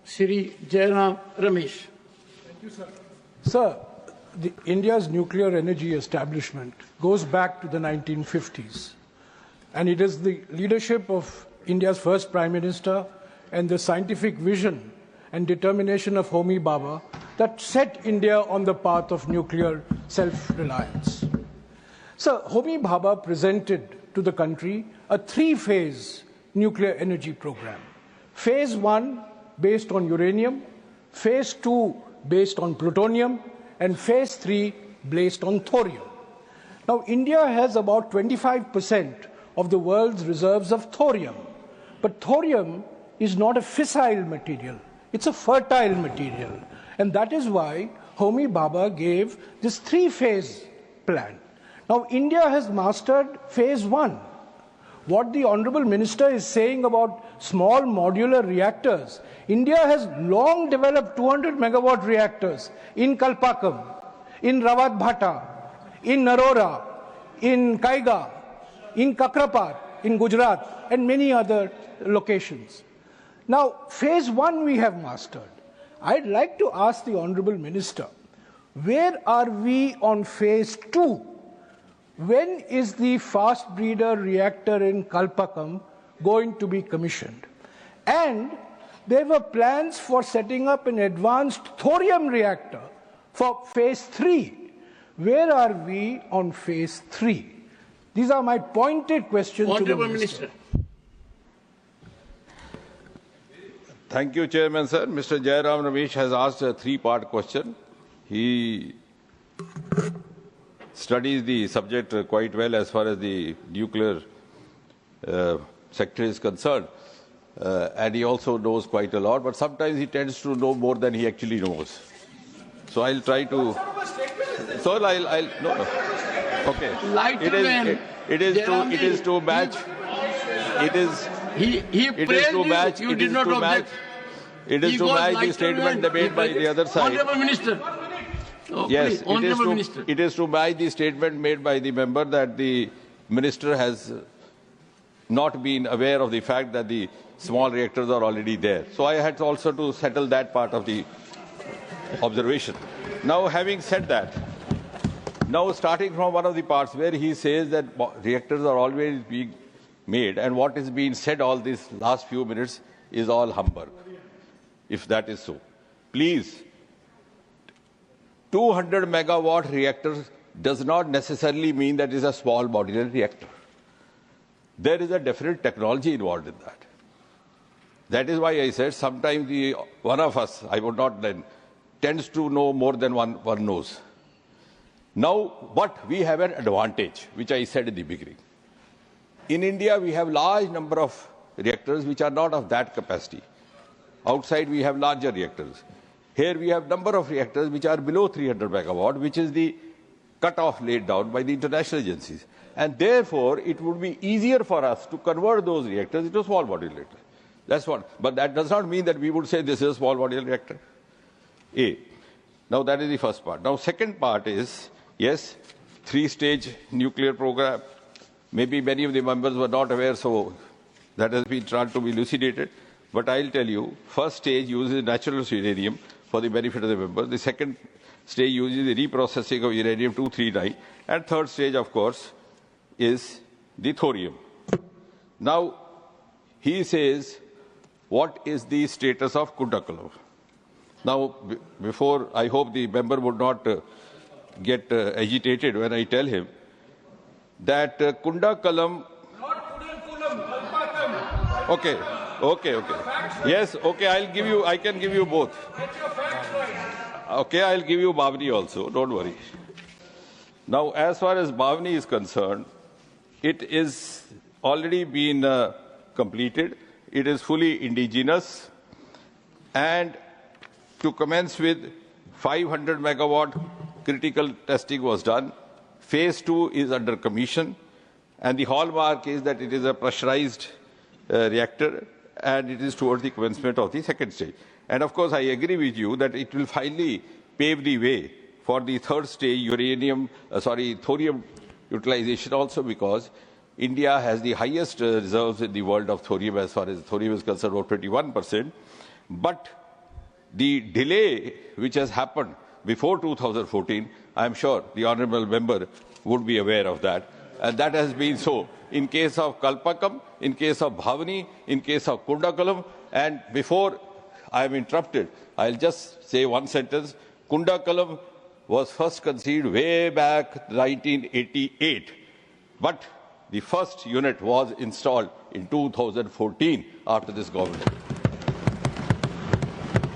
Shri Jairam Ramesh. Thank you, sir. Sir, India's nuclear energy establishment goes back to the 1950s. And it is the leadership of India's first Prime Minister and the scientific vision and determination of Homi Bhabha that set India on the path of nuclear self-reliance. So, Homi Bhabha presented to the country a three-phase nuclear energy program. Phase 1 based on uranium, Phase 2 based on plutonium, and Phase 3 based on thorium. Now, India has about 25% of the world's reserves of thorium. But thorium is not a fissile material. It's a fertile material. And that is why Homi Bhabha gave this three-phase plan. Now, India has mastered Phase 1. What the Honorable Minister is saying about small modular reactors, India has long developed 200 megawatt reactors in Kalpakam, in Rawat Bhata, in Narora, in Kaiga, in Kakrapar, in Gujarat, and many other locations. Now, Phase 1 we have mastered. I'd like to ask the Honorable Minister, where are we on Phase 2? When is the fast breeder reactor in Kalpakam going to be commissioned? And there were plans for setting up an advanced thorium reactor for Phase 3. Where are we on Phase 3? These are my pointed questions to the Minister. Thank you, Chairman, sir. Mr. Jairam Ramesh has asked a three-part question. He studies the subject quite well as far as the nuclear sector is concerned. And he also knows quite a lot, but sometimes he tends to know more than he actually knows. So I'll try to... So no. Okay. It is to match. It is to match the statement made by the other side. Honorable Minister. Oh, yes, please, it is to match the statement made by the member that the Minister has not been aware of the fact that the small reactors are already there. So I had also to settle that part of the observation. Now, having said that, now starting from one of the parts where he says that reactors are always being made, and what is being said all these last few minutes is all humbug, if that is so. Please, 200 megawatt reactors does not necessarily mean that it is a small modular reactor. There is a definite technology involved in that. That is why I said sometimes one of us, I would not then, tends to know more than one knows. Now, but we have an advantage, which I said in the beginning. In India, we have large number of reactors which are not of that capacity. Outside, we have larger reactors. Here, we have number of reactors which are below 300 megawatt, which is the cutoff laid down by the international agencies. And therefore, it would be easier for us to convert those reactors into small modular reactors. That's what. But that does not mean that we would say this is a small modular reactor. A. Now, that is the first part. Now, second part is, yes, three-stage nuclear program. Maybe many of the members were not aware, so that has been tried to be elucidated. But I'll tell you, first stage uses natural uranium for the benefit of the members. The second stage uses the reprocessing of uranium-239. And third stage, of course, is the thorium. Now, he says, what is the status of Kundakalam? Now, before, I hope the member would not get agitated when I tell him that Kundakalam... Okay. Yes, okay, I can give you both. Okay, I'll give you Bhavani also, don't worry. Now, as far as Bhavani is concerned, it is already been completed. It is fully indigenous. And to commence with, 500 megawatt critical testing was done. Phase 2 is under commission. And the hallmark is that it is a pressurized reactor, and it is towards the commencement of the second stage. And of course, I agree with you that it will finally pave the way for the third stage thorium utilization also, because India has the highest reserves in the world of thorium as far as thorium is concerned, about 21%. But The delay which has happened before 2014, I am sure the honourable member would be aware of that. And that has been so in case of Kalpakam, in case of Bhavani, in case of Kundakalam. And before I am interrupted, I'll just say one sentence. Kundakalam was first conceived way back 1988. But the first unit was installed in 2014 after this government.